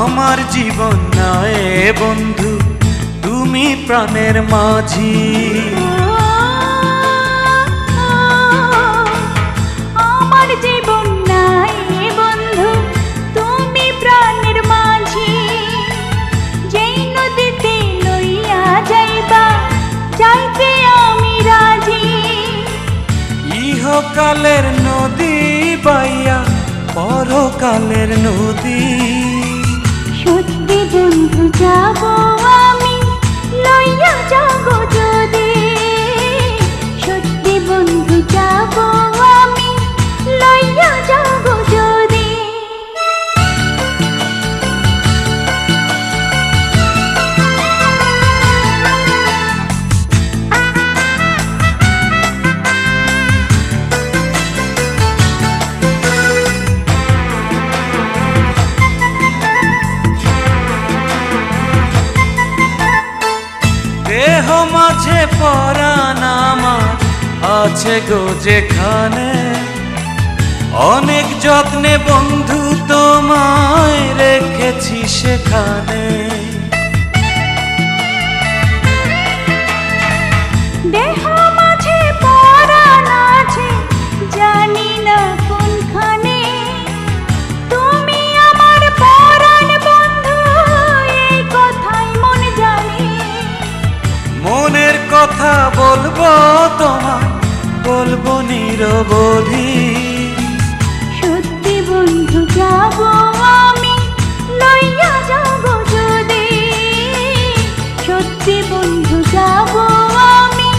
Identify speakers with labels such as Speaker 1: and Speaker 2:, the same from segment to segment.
Speaker 1: আমার জীবন নয় বন্ধু, তুমি প্রাণের মাঝি।
Speaker 2: আমার জীবন নাই বন্ধু, তুমি প্রাণের মাঝি। যেই নদীতে লইয়া যাইবা, যাইতে আমি রাজি।
Speaker 1: ইহকালের নদী বাইয়া পরকালের নদী।
Speaker 2: সত্যি বন্ধু যাব আমি, লইয়া যাব যদি। সত্যি বন্ধু যাব আমি, লইয়া যাব যদি।
Speaker 1: দেহ মাঝে পরাণ আমার আছে গো যেখানে, অনেক যত্নে বন্ধু তোমায় রেখেছি সেখানে।
Speaker 2: দেহ মাঝে পরাণ আছে, জানি না কোনখানে। তুমি আমার পরাণ বন্ধু, এই কথাই মন জানে।
Speaker 1: মনের কথা বলবো তোমায়, বলবো নিরবধি।
Speaker 2: সত্যি বন্ধু যাব আমি, লইয়া যাব যদি। সত্যি বন্ধু যাব আমি,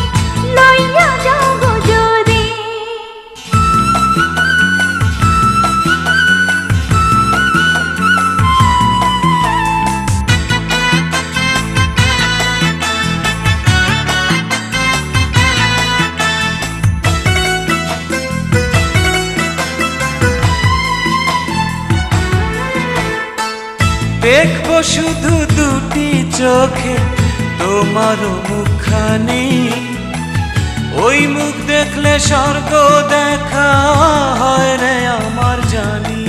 Speaker 2: লইয়া যাব যদি।
Speaker 1: দেখবো শুধু দুটি চোখে তোমার মুখখানি। ওই মুখ দেখলে স্বর্গ দেখা হয় রে আমার জানি।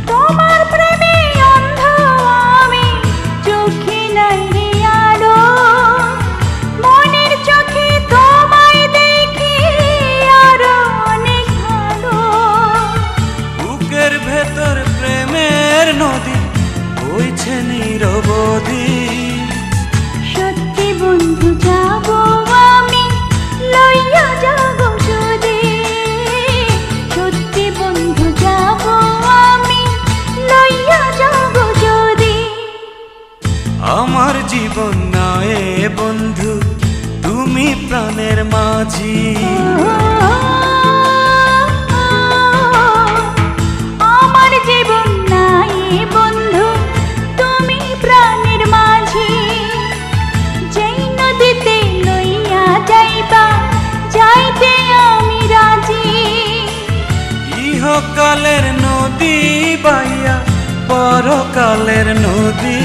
Speaker 2: তোমার প্রেমে অন্ধ আমি, চোখে নাই রে আলো। মনের চোখে তোমায় দেখি আরো অনেক ভালো।
Speaker 1: বুকের ভেতর প্রেমের নদী বইছে নিরবধি।
Speaker 2: সত্যি বন্ধু যাব আমি, লইয়া যাব যদি। সত্যি বন্ধু যাব আমি, লইয়া যাব যদি।
Speaker 1: আমার জীবন নয় বন্ধু, তুমি প্রাণের মাঝি।
Speaker 2: আমার জীবন নাই বন্ধু, তুমি প্রাণের মাঝি। যেই নদীতে লইয়া যাইবা, যাইতে আমি রাজি।
Speaker 1: ইহকালের নদী বাইয়া পরকালের নদী।